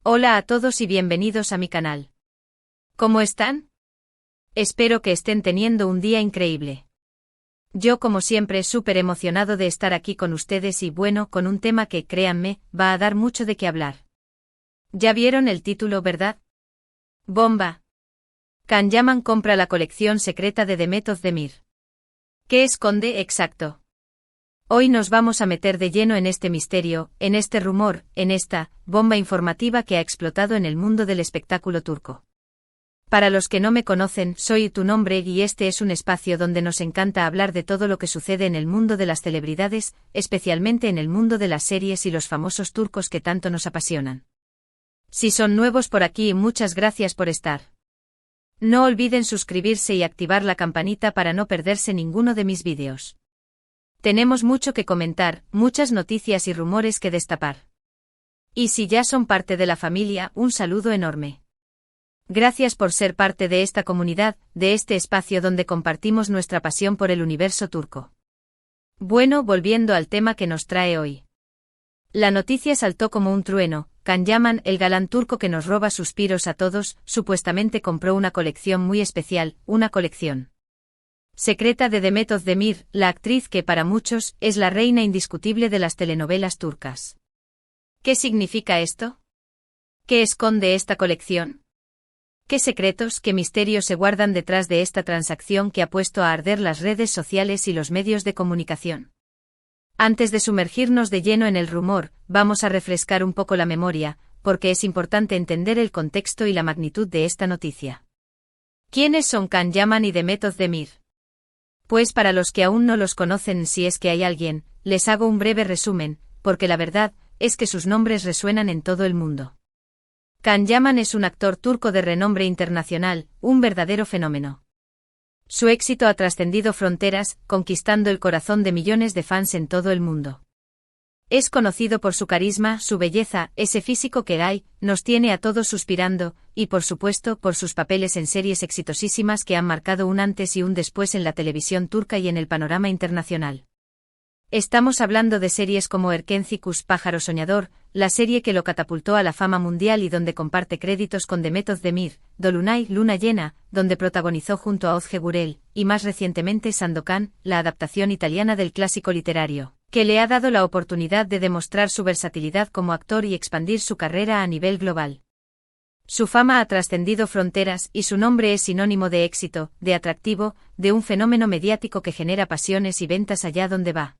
Hola a todos y bienvenidos a mi canal. ¿Cómo están? Espero que estén teniendo un día increíble. Yo como siempre súper emocionado de estar aquí con ustedes y bueno, con un tema que, créanme, va a dar mucho de qué hablar. ¿Ya vieron el título, verdad? ¡Bomba! Can Yaman compra la colección secreta de Demet Özdemir. ¿Qué esconde exacto? Hoy nos vamos a meter de lleno en este misterio, en este rumor, en esta bomba informativa que ha explotado en el mundo del espectáculo turco. Para los que no me conocen, soy Tu Nombre y este es un espacio donde nos encanta hablar de todo lo que sucede en el mundo de las celebridades, especialmente en el mundo de las series y los famosos turcos que tanto nos apasionan. Si son nuevos por aquí, muchas gracias por estar. No olviden suscribirse y activar la campanita para no perderse ninguno de mis vídeos. Tenemos mucho que comentar, muchas noticias y rumores que destapar. Y si ya son parte de la familia, un saludo enorme. Gracias por ser parte de esta comunidad, de este espacio donde compartimos nuestra pasión por el universo turco. Bueno, volviendo al tema que nos trae hoy. La noticia saltó como un trueno. Can Yaman, el galán turco que nos roba suspiros a todos, supuestamente compró una colección muy especial, una colección secreta de Demet Özdemir, la actriz que para muchos es la reina indiscutible de las telenovelas turcas. ¿Qué significa esto? ¿Qué esconde esta colección? ¿Qué secretos, qué misterios se guardan detrás de esta transacción que ha puesto a arder las redes sociales y los medios de comunicación? Antes de sumergirnos de lleno en el rumor, vamos a refrescar un poco la memoria, porque es importante entender el contexto y la magnitud de esta noticia. ¿Quiénes son Can Yaman y Demet Özdemir? Pues para los que aún no los conocen, si es que hay alguien, les hago un breve resumen, porque la verdad es que sus nombres resuenan en todo el mundo. Can Yaman es un actor turco de renombre internacional, un verdadero fenómeno. Su éxito ha trascendido fronteras, conquistando el corazón de millones de fans en todo el mundo. Es conocido por su carisma, su belleza, ese físico que nos tiene a todos suspirando, y por supuesto por sus papeles en series exitosísimas que han marcado un antes y un después en la televisión turca y en el panorama internacional. Estamos hablando de series como Erkenci Pájaro Soñador, la serie que lo catapultó a la fama mundial y donde comparte créditos con Demet Özdemir, Dolunay, Luna Llena, donde protagonizó junto a Ozge Gurel, y más recientemente Sandokan, la adaptación italiana del clásico literario, que le ha dado la oportunidad de demostrar su versatilidad como actor y expandir su carrera a nivel global. Su fama ha trascendido fronteras y su nombre es sinónimo de éxito, de atractivo, de un fenómeno mediático que genera pasiones y ventas allá donde va.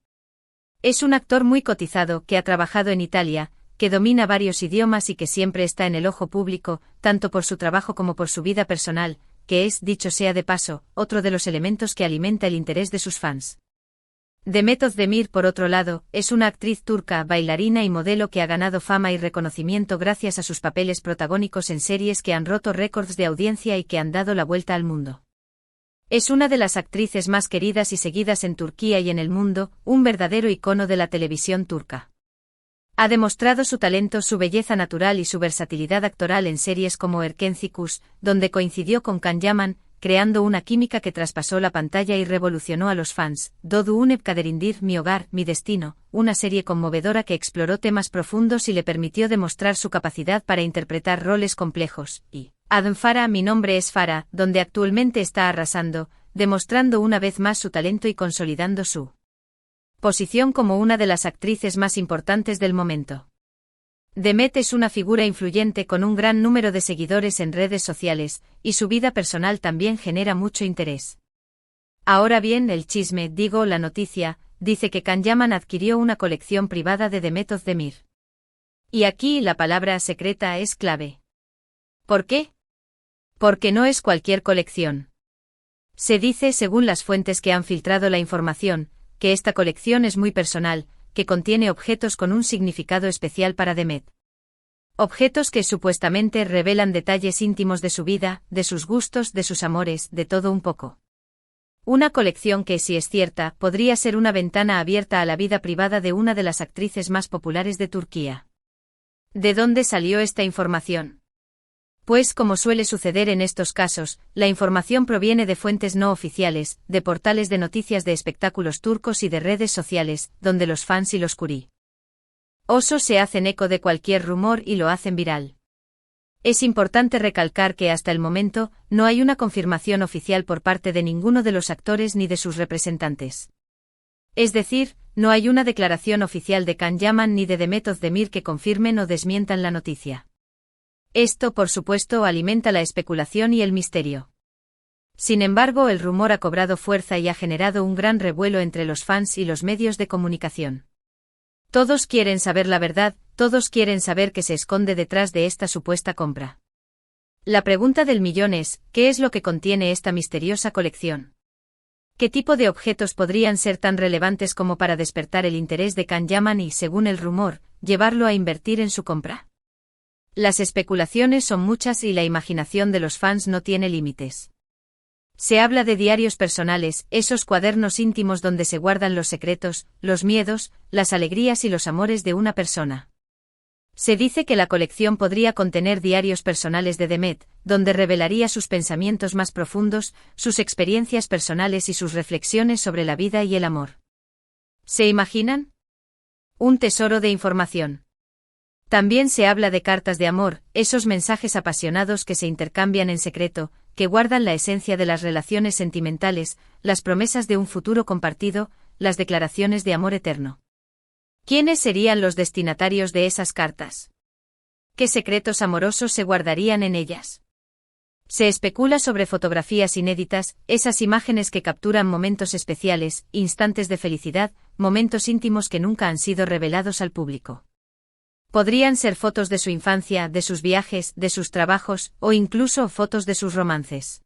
Es un actor muy cotizado que ha trabajado en Italia, que domina varios idiomas y que siempre está en el ojo público, tanto por su trabajo como por su vida personal, que es, dicho sea de paso, otro de los elementos que alimenta el interés de sus fans. Demet Özdemir, por otro lado, es una actriz turca, bailarina y modelo que ha ganado fama y reconocimiento gracias a sus papeles protagónicos en series que han roto récords de audiencia y que han dado la vuelta al mundo. Es una de las actrices más queridas y seguidas en Turquía y en el mundo, un verdadero icono de la televisión turca. Ha demostrado su talento, su belleza natural y su versatilidad actoral en series como Erkenci, donde coincidió con Can Yaman, creando una química que traspasó la pantalla y revolucionó a los fans. Doğu Unep Kaderindir, Mi Hogar, Mi Destino, una serie conmovedora que exploró temas profundos y le permitió demostrar su capacidad para interpretar roles complejos, y Adım Farah, Mi Nombre es Farah, donde actualmente está arrasando, demostrando una vez más su talento y consolidando su posición como una de las actrices más importantes del momento. Demet es una figura influyente con un gran número de seguidores en redes sociales, y su vida personal también genera mucho interés. Ahora bien, el chisme, la noticia, dice que Can Yaman adquirió una colección privada de Demet Özdemir. Y aquí la palabra secreta es clave. ¿Por qué? Porque no es cualquier colección. Se dice, según las fuentes que han filtrado la información, que esta colección es muy personal, que contiene objetos con un significado especial para Demet. Objetos que supuestamente revelan detalles íntimos de su vida, de sus gustos, de sus amores, de todo un poco. Una colección que, si es cierta, podría ser una ventana abierta a la vida privada de una de las actrices más populares de Turquía. ¿De dónde salió esta información? Pues, como suele suceder en estos casos, la información proviene de fuentes no oficiales, de portales de noticias de espectáculos turcos y de redes sociales, donde los fans y los curiosos se hacen eco de cualquier rumor y lo hacen viral. Es importante recalcar que hasta el momento, no hay una confirmación oficial por parte de ninguno de los actores ni de sus representantes. Es decir, no hay una declaración oficial de Can Yaman ni de Demet Özdemir que confirmen o desmientan la noticia. Esto, por supuesto, alimenta la especulación y el misterio. Sin embargo, el rumor ha cobrado fuerza y ha generado un gran revuelo entre los fans y los medios de comunicación. Todos quieren saber la verdad, todos quieren saber qué se esconde detrás de esta supuesta compra. La pregunta del millón es, ¿qué es lo que contiene esta misteriosa colección? ¿Qué tipo de objetos podrían ser tan relevantes como para despertar el interés de Can Yaman y, según el rumor, llevarlo a invertir en su compra? Las especulaciones son muchas y la imaginación de los fans no tiene límites. Se habla de diarios personales, esos cuadernos íntimos donde se guardan los secretos, los miedos, las alegrías y los amores de una persona. Se dice que la colección podría contener diarios personales de Demet, donde revelaría sus pensamientos más profundos, sus experiencias personales y sus reflexiones sobre la vida y el amor. ¿Se imaginan? Un tesoro de información. También se habla de cartas de amor, esos mensajes apasionados que se intercambian en secreto, que guardan la esencia de las relaciones sentimentales, las promesas de un futuro compartido, las declaraciones de amor eterno. ¿Quiénes serían los destinatarios de esas cartas? ¿Qué secretos amorosos se guardarían en ellas? Se especula sobre fotografías inéditas, esas imágenes que capturan momentos especiales, instantes de felicidad, momentos íntimos que nunca han sido revelados al público. Podrían ser fotos de su infancia, de sus viajes, de sus trabajos, o incluso fotos de sus romances.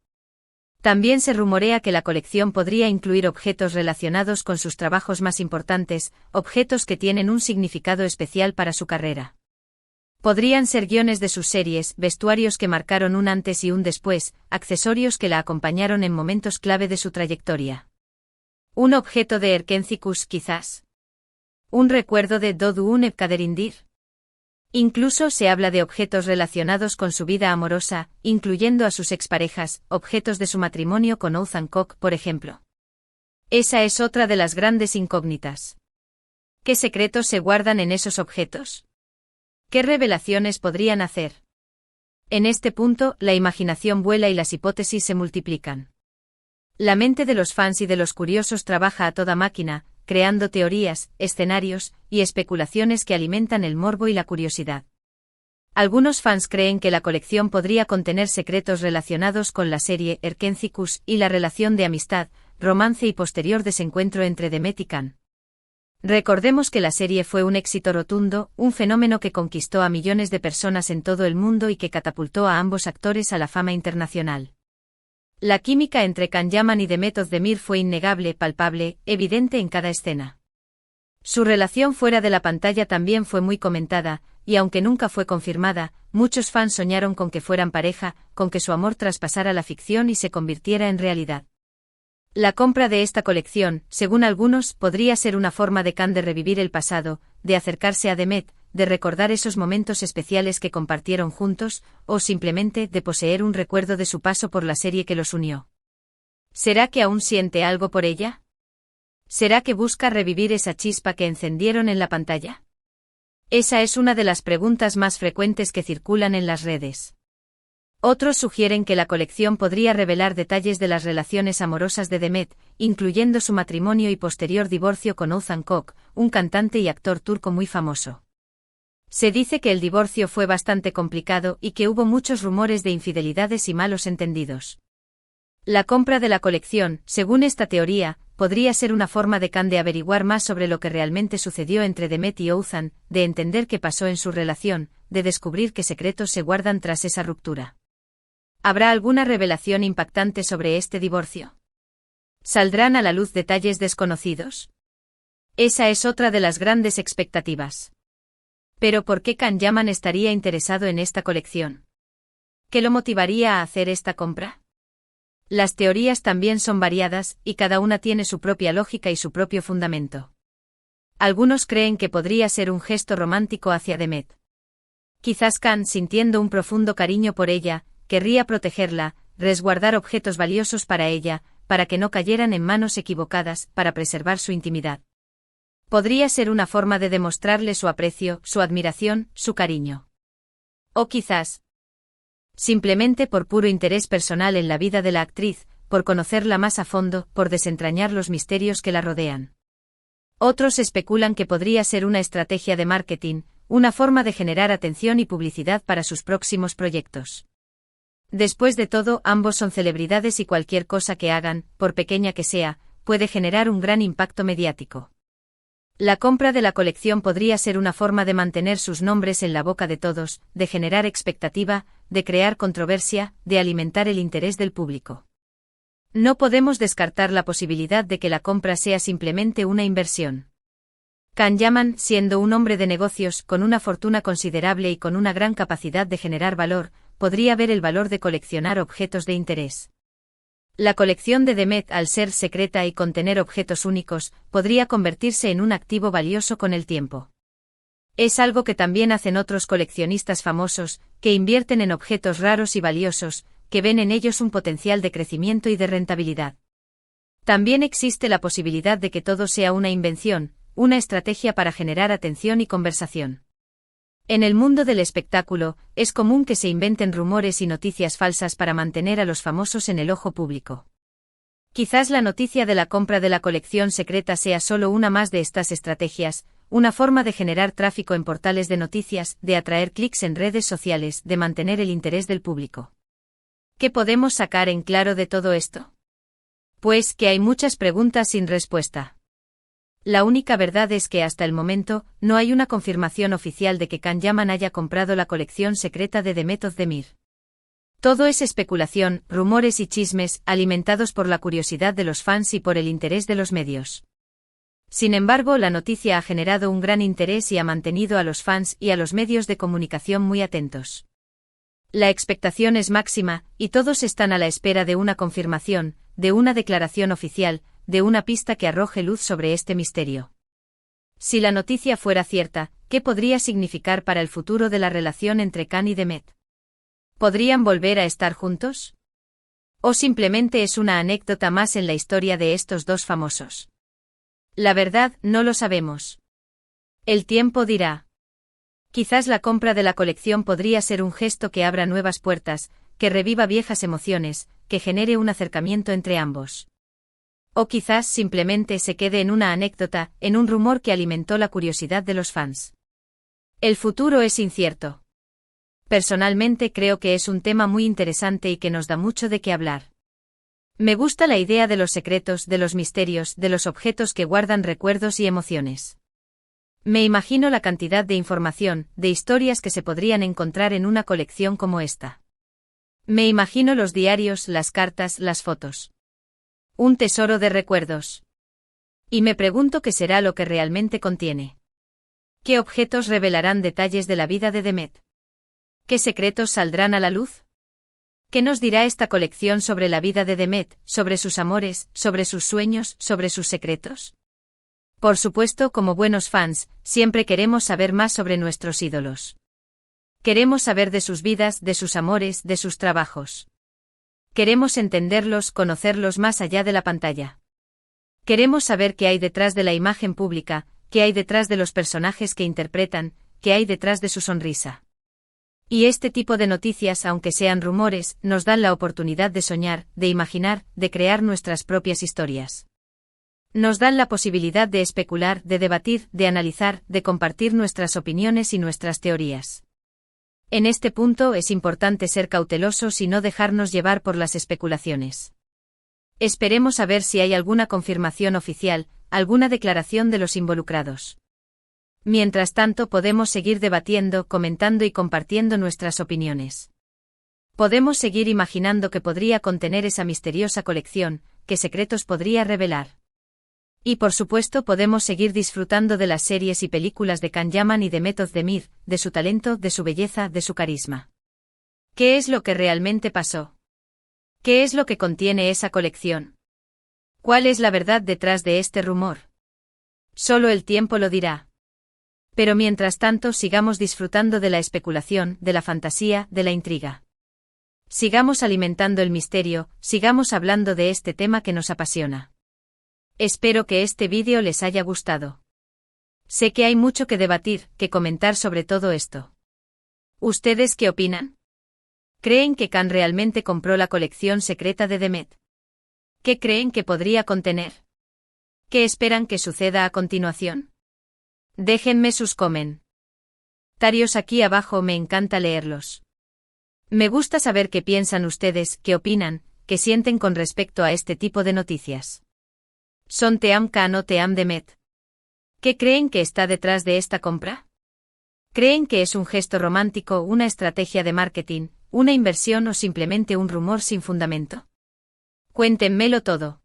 También se rumorea que la colección podría incluir objetos relacionados con sus trabajos más importantes, objetos que tienen un significado especial para su carrera. Podrían ser guiones de sus series, vestuarios que marcaron un antes y un después, accesorios que la acompañaron en momentos clave de su trayectoria. Un objeto de Erkencikus, quizás. Un recuerdo de Doğduğun Kaderindar. Incluso se habla de objetos relacionados con su vida amorosa, incluyendo a sus exparejas, objetos de su matrimonio con Oğuzhan Koç, por ejemplo. Esa es otra de las grandes incógnitas. ¿Qué secretos se guardan en esos objetos? ¿Qué revelaciones podrían hacer? En este punto, la imaginación vuela y las hipótesis se multiplican. La mente de los fans y de los curiosos trabaja a toda máquina, creando teorías, escenarios y especulaciones que alimentan el morbo y la curiosidad. Algunos fans creen que la colección podría contener secretos relacionados con la serie Erkencikus y la relación de amistad, romance y posterior desencuentro entre Demet y Can. Recordemos que la serie fue un éxito rotundo, un fenómeno que conquistó a millones de personas en todo el mundo y que catapultó a ambos actores a la fama internacional. La química entre Can Yaman y Demet Özdemir fue innegable, palpable, evidente en cada escena. Su relación fuera de la pantalla también fue muy comentada, y aunque nunca fue confirmada, muchos fans soñaron con que fueran pareja, con que su amor traspasara la ficción y se convirtiera en realidad. La compra de esta colección, según algunos, podría ser una forma de Can de revivir el pasado, de acercarse a Demet, de recordar esos momentos especiales que compartieron juntos, o simplemente de poseer un recuerdo de su paso por la serie que los unió. ¿Será que aún siente algo por ella? ¿Será que busca revivir esa chispa que encendieron en la pantalla? Esa es una de las preguntas más frecuentes que circulan en las redes. Otros sugieren que la colección podría revelar detalles de las relaciones amorosas de Demet, incluyendo su matrimonio y posterior divorcio con Oğuzhan Koç, un cantante y actor turco muy famoso. Se dice que el divorcio fue bastante complicado y que hubo muchos rumores de infidelidades y malos entendidos. La compra de la colección, según esta teoría, podría ser una forma de Can de averiguar más sobre lo que realmente sucedió entre Demet y Oğuzhan, de entender qué pasó en su relación, de descubrir qué secretos se guardan tras esa ruptura. ¿Habrá alguna revelación impactante sobre este divorcio? ¿Saldrán a la luz detalles desconocidos? Esa es otra de las grandes expectativas. ¿Pero por qué Can Yaman estaría interesado en esta colección? ¿Qué lo motivaría a hacer esta compra? Las teorías también son variadas, y cada una tiene su propia lógica y su propio fundamento. Algunos creen que podría ser un gesto romántico hacia Demet. Quizás Can, sintiendo un profundo cariño por ella, querría protegerla, resguardar objetos valiosos para ella, para que no cayeran en manos equivocadas, para preservar su intimidad. Podría ser una forma de demostrarle su aprecio, su admiración, su cariño. O quizás Simplemente por puro interés personal en la vida de la actriz, por conocerla más a fondo, por desentrañar los misterios que la rodean. Otros especulan que podría ser una estrategia de marketing, una forma de generar atención y publicidad para sus próximos proyectos. Después de todo, ambos son celebridades y cualquier cosa que hagan, por pequeña que sea, puede generar un gran impacto mediático. La compra de la colección podría ser una forma de mantener sus nombres en la boca de todos, de generar expectativa, de crear controversia, de alimentar el interés del público. No podemos descartar la posibilidad de que la compra sea simplemente una inversión. Can Yaman, siendo un hombre de negocios, con una fortuna considerable y con una gran capacidad de generar valor, podría ver el valor de coleccionar objetos de interés. La colección de The Met, al ser secreta y contener objetos únicos, podría convertirse en un activo valioso con el tiempo. Es algo que también hacen otros coleccionistas famosos, que invierten en objetos raros y valiosos, que ven en ellos un potencial de crecimiento y de rentabilidad. También existe la posibilidad de que todo sea una invención, una estrategia para generar atención y conversación. En el mundo del espectáculo, es común que se inventen rumores y noticias falsas para mantener a los famosos en el ojo público. Quizás la noticia de la compra de la colección secreta sea solo una más de estas estrategias, una forma de generar tráfico en portales de noticias, de atraer clics en redes sociales, de mantener el interés del público. ¿Qué podemos sacar en claro de todo esto? Pues que hay muchas preguntas sin respuesta. La única verdad es que hasta el momento, no hay una confirmación oficial de que Can Yaman haya comprado la colección secreta de The Met of the Mir. Todo es especulación, rumores y chismes, alimentados por la curiosidad de los fans y por el interés de los medios. Sin embargo, la noticia ha generado un gran interés y ha mantenido a los fans y a los medios de comunicación muy atentos. La expectación es máxima, y todos están a la espera de una confirmación, de una declaración oficial, de una pista que arroje luz sobre este misterio. Si la noticia fuera cierta, ¿qué podría significar para el futuro de la relación entre Can y The Met? ¿Podrían volver a estar juntos? ¿O simplemente es una anécdota más en la historia de estos dos famosos? La verdad, no lo sabemos. El tiempo dirá. Quizás la compra de la colección podría ser un gesto que abra nuevas puertas, que reviva viejas emociones, que genere un acercamiento entre ambos. O quizás simplemente se quede en una anécdota, en un rumor que alimentó la curiosidad de los fans. El futuro es incierto. Personalmente creo que es un tema muy interesante y que nos da mucho de qué hablar. Me gusta la idea de los secretos, de los misterios, de los objetos que guardan recuerdos y emociones. Me imagino la cantidad de información, de historias que se podrían encontrar en una colección como esta. Me imagino los diarios, las cartas, las fotos. Un tesoro de recuerdos. Y me pregunto qué será lo que realmente contiene. ¿Qué objetos revelarán detalles de la vida de The Met? ¿Qué secretos saldrán a la luz? ¿Qué nos dirá esta colección sobre la vida de The Met, sobre sus amores, sobre sus sueños, sobre sus secretos? Por supuesto, como buenos fans, siempre queremos saber más sobre nuestros ídolos. Queremos saber de sus vidas, de sus amores, de sus trabajos. Queremos entenderlos, conocerlos más allá de la pantalla. Queremos saber qué hay detrás de la imagen pública, qué hay detrás de los personajes que interpretan, qué hay detrás de su sonrisa. Y este tipo de noticias, aunque sean rumores, nos dan la oportunidad de soñar, de imaginar, de crear nuestras propias historias. Nos dan la posibilidad de especular, de debatir, de analizar, de compartir nuestras opiniones y nuestras teorías. En este punto es importante ser cautelosos y no dejarnos llevar por las especulaciones. Esperemos a ver si hay alguna confirmación oficial, alguna declaración de los involucrados. Mientras tanto, podemos seguir debatiendo, comentando y compartiendo nuestras opiniones. Podemos seguir imaginando qué podría contener esa misteriosa colección, qué secretos podría revelar. Y por supuesto podemos seguir disfrutando de las series y películas de Can Yaman y de Met of the Mir, de su talento, de su belleza, de su carisma. ¿Qué es lo que realmente pasó? ¿Qué es lo que contiene esa colección? ¿Cuál es la verdad detrás de este rumor? Solo el tiempo lo dirá. Pero mientras tanto sigamos disfrutando de la especulación, de la fantasía, de la intriga. Sigamos alimentando el misterio, sigamos hablando de este tema que nos apasiona. Espero que este vídeo les haya gustado. Sé que hay mucho que debatir, que comentar sobre todo esto. ¿Ustedes qué opinan? ¿Creen que Khan realmente compró la colección secreta de Demet? ¿Qué creen que podría contener? ¿Qué esperan que suceda a continuación? Déjenme sus comentarios aquí abajo, me encanta leerlos. Me gusta saber qué piensan ustedes, qué opinan, qué sienten con respecto a este tipo de noticias. ¿Son Team Khan o Team Demet? ¿Qué creen que está detrás de esta compra? ¿Creen que es un gesto romántico, una estrategia de marketing, una inversión o simplemente un rumor sin fundamento? Cuéntenmelo todo.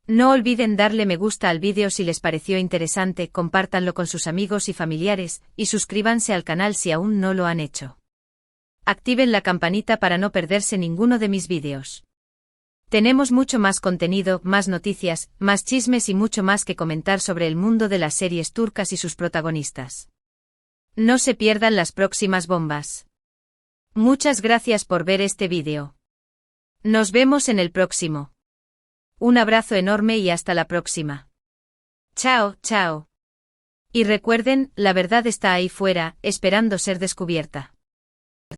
No olviden darle me gusta al vídeo si les pareció interesante, compártanlo con sus amigos y familiares, y suscríbanse al canal si aún no lo han hecho. Activen la campanita para no perderse ninguno de mis vídeos. Tenemos mucho más contenido, más noticias, más chismes y mucho más que comentar sobre el mundo de las series turcas y sus protagonistas. No se pierdan las próximas bombas. Muchas gracias por ver este vídeo. Nos vemos en el próximo. Un abrazo enorme y hasta la próxima. Chao, chao. Y recuerden, la verdad está ahí fuera, esperando ser descubierta.